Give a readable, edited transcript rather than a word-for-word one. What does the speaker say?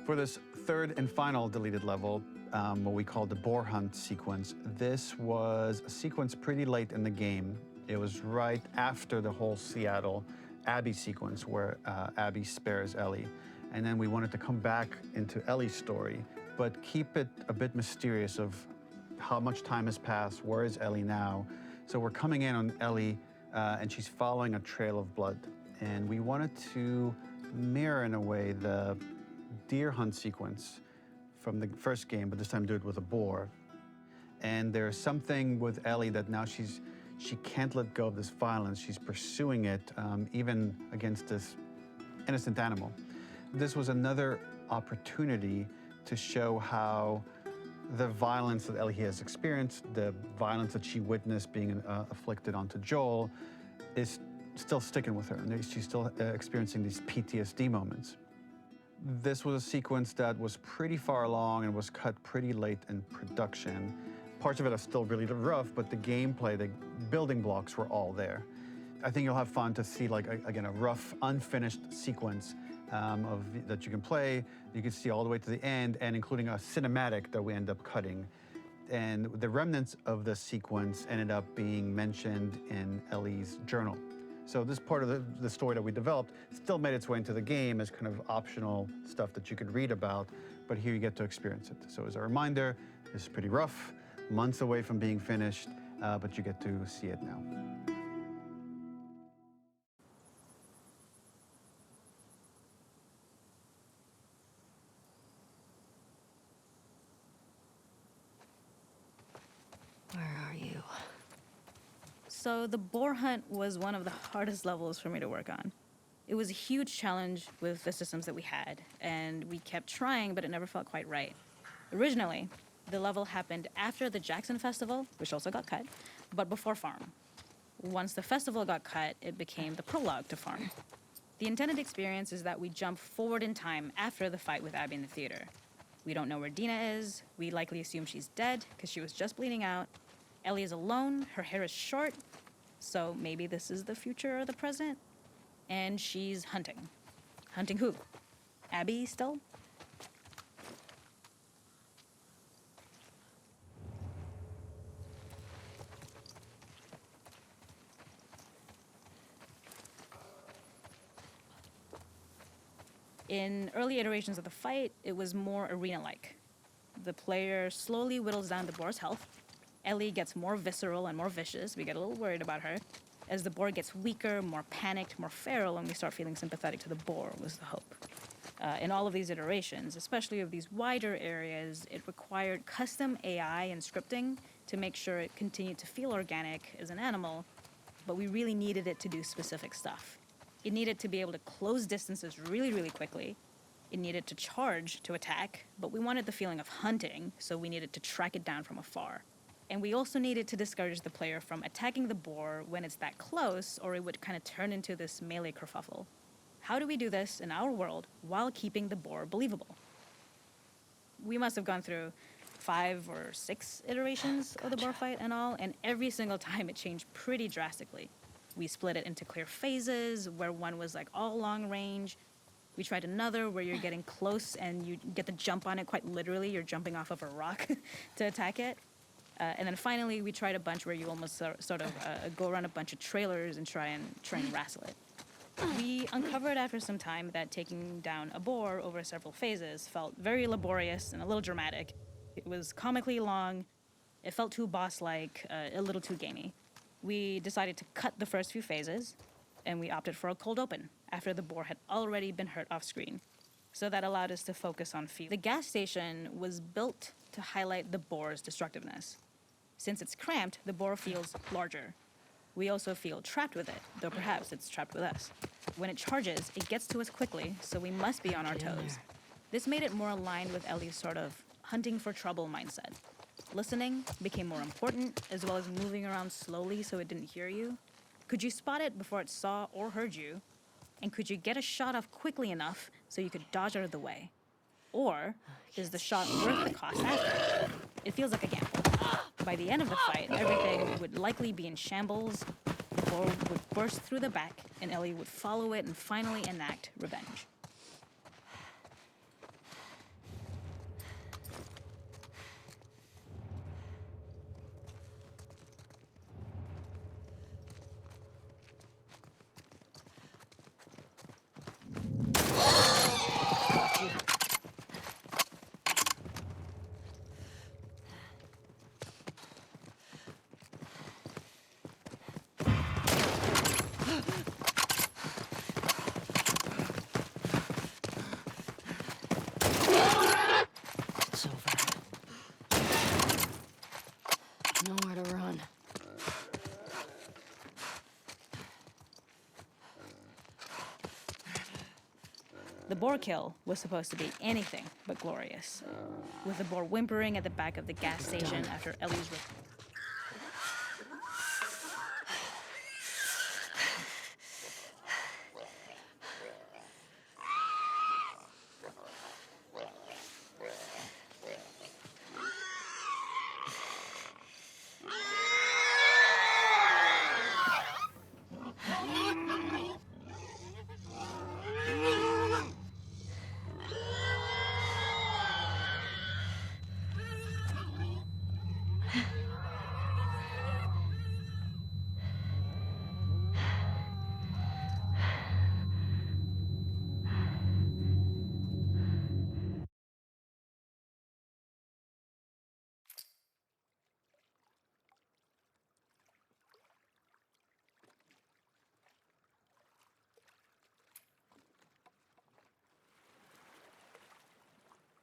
For this third and final deleted level, what we call the boar hunt sequence, this was a sequence pretty late in the game. It was right after the whole Seattle Abby sequence where Abby spares Ellie. And then we wanted to come back into Ellie's story, but keep it a bit mysterious of how much time has passed, where is Ellie now? So we're coming in on Ellie and she's following a trail of blood. And we wanted to mirror in a way the deer hunt sequence from the first game, but this time do it with a boar. And there's something with Ellie that now she can't let go of this violence. She's pursuing it, even against this innocent animal. This was another opportunity to show how the violence that Ellie has experienced, the violence that she witnessed being afflicted onto Joel, is still sticking with her, and she's still experiencing these PTSD moments. This was a sequence that was pretty far along and was cut pretty late in production. Parts of it are still really rough, but the gameplay, the building blocks were all there. I think you'll have fun to see, like, again, a rough, unfinished sequence that you can play. You can see all the way to the end, and including a cinematic that we end up cutting. And the remnants of the sequence ended up being mentioned in Ellie's journal. So this part of the story that we developed still made its way into the game as kind of optional stuff that you could read about, but here you get to experience it. So as a reminder, this is pretty rough, months away from being finished, but you get to see it now. Where are you? So the boar hunt was one of the hardest levels for me to work on. It was a huge challenge with the systems that we had, and we kept trying, but it never felt quite right. Originally, the level happened after the Jackson Festival, which also got cut, but before Farm. Once the festival got cut, it became the prologue to Farm. The intended experience is that we jump forward in time after the fight with Abby in the theater. We don't know where Dina is. We likely assume she's dead because she was just bleeding out. Ellie is alone, her hair is short, so maybe this is the future or the present. And she's hunting. Hunting who? Abby still? In early iterations of the fight, it was more arena-like. The player slowly whittles down the boar's health. Ellie gets more visceral and more vicious. We get a little worried about her. As the boar gets weaker, more panicked, more feral, and we start feeling sympathetic to the boar was the hope. In all of these iterations, especially of these wider areas, it required custom AI and scripting to make sure it continued to feel organic as an animal, but we really needed it to do specific stuff. It needed to be able to close distances really, really quickly. It needed to charge to attack, but we wanted the feeling of hunting, so we needed to track it down from afar. And we also needed to discourage the player from attacking the boar when it's that close, or it would kind of turn into this melee kerfuffle. How do we do this in our world while keeping the boar believable? We must have gone through 5 or 6 iterations of the boar fight and all, and every single time it changed pretty drastically. We split it into clear phases, where one was like all long range. We tried another where you're getting close and you get the jump on it quite literally. You're jumping off of a rock to attack it. And then finally, we tried a bunch where you almost sort of go around a bunch of trailers and try and wrestle it. We uncovered after some time that taking down a boar over several phases felt very laborious and a little dramatic. It was comically long, it felt too boss-like, a little too gamey. We decided to cut the first few phases, and we opted for a cold open after the boar had already been hurt off-screen. So that allowed us to focus on feel. The gas station was built to highlight the boar's destructiveness. Since it's cramped, the boar feels larger. We also feel trapped with it, though perhaps it's trapped with us. When it charges, it gets to us quickly, so we must be on our toes. This made it more aligned with Ellie's sort of hunting for trouble mindset. Listening became more important, as well as moving around slowly so it didn't hear you. Could you spot it before it saw or heard you? And could you get a shot off quickly enough so you could dodge out of the way? Or is the shot worth the cost after? It feels like a gamble. By the end of the fight, everything would likely be in shambles, the boar would burst through the back, and Ellie would follow it and finally enact revenge. The boar kill was supposed to be anything but glorious, with the boar whimpering at the back of the gas station after Ellie's